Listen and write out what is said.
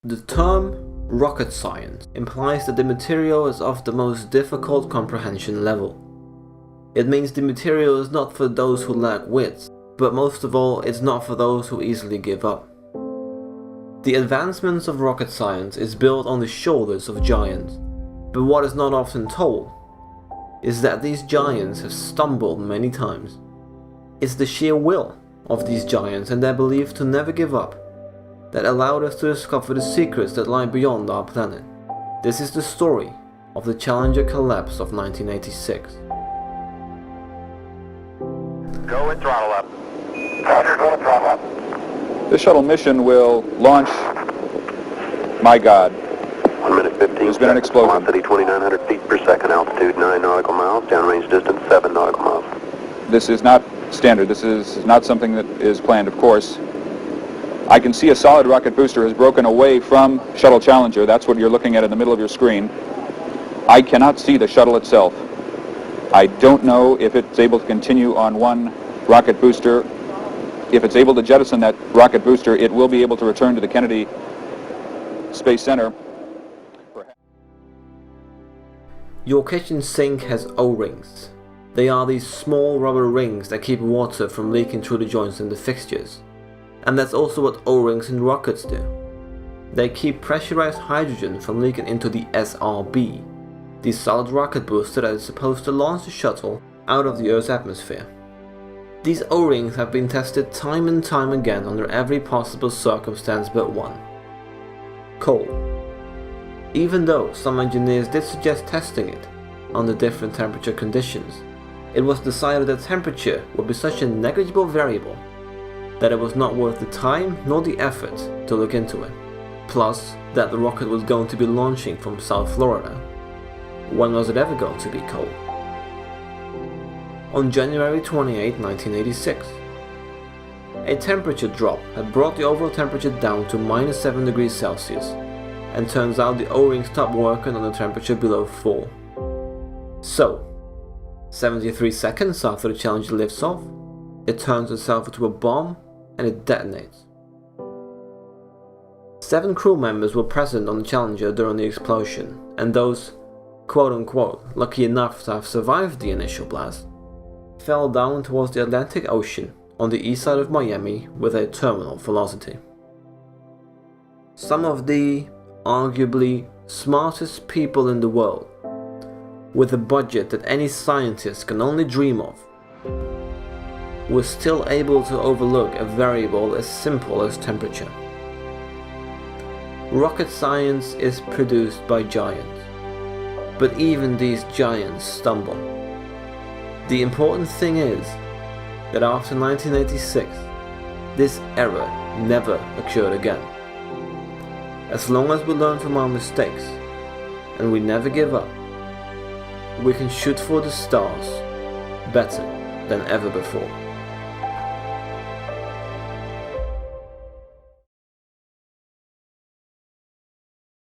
The term rocket science implies that the material is of the most difficult comprehension level. It means the material is not for those who lack wits, but most of all, it's not for those who easily give up. The advancements of rocket science is built on the shoulders of giants, but what is not often told is that these giants have stumbled many times. It's the sheer will of these giants and their belief to never give up that allowed us to discover the secrets that lie beyond our planet. This is the story of the Challenger collapse of 1986. Go and throttle up. Roger, go and throttle up. This shuttle mission will launch, my God. 1 minute 15 There's been an explosion. Velocity 2,900 feet per second, altitude 9 nautical miles, downrange distance 7 nautical miles. This is not standard. This is not something that is planned, of course. I can see a solid rocket booster has broken away from Shuttle Challenger. That's what you're looking at in the middle of your screen. I cannot see the shuttle itself. I don't know if it's able to continue on one rocket booster. If it's able to jettison that rocket booster, it will be able to return to the Kennedy Space Center. Your kitchen sink has O-rings. They are these small rubber rings that keep water from leaking through the joints in the fixtures. And that's also what O-rings in rockets do. They keep pressurized hydrogen from leaking into the SRB, the solid rocket booster that is supposed to launch the shuttle out of the Earth's atmosphere. These O-rings have been tested time and time again under every possible circumstance but one: cold. Even though some engineers did suggest testing it under different temperature conditions, it was decided that temperature would be such a negligible variable that it was not worth the time nor the effort to look into it. Plus, that the rocket was going to be launching from South Florida. When was it ever going to be cold? On January 28, 1986, a temperature drop had brought the overall temperature down to -7 degrees Celsius, and turns out the O-ring stopped working on a temperature below 4. So, 73 seconds after the Challenger lifts off, it turns itself into a bomb and it detonates. 7 crew members were present on the Challenger during the explosion, and those quote-unquote lucky enough to have survived the initial blast fell down towards the Atlantic Ocean on the east side of Miami with a terminal velocity. Some of the arguably smartest people in the world, with a budget that any scientist can only dream of, were still able to overlook a variable as simple as temperature. Rocket science is produced by giants, but even these giants stumble. The important thing is that after 1986, this error never occurred again. As long as we learn from our mistakes and we never give up, we can shoot for the stars better than ever before.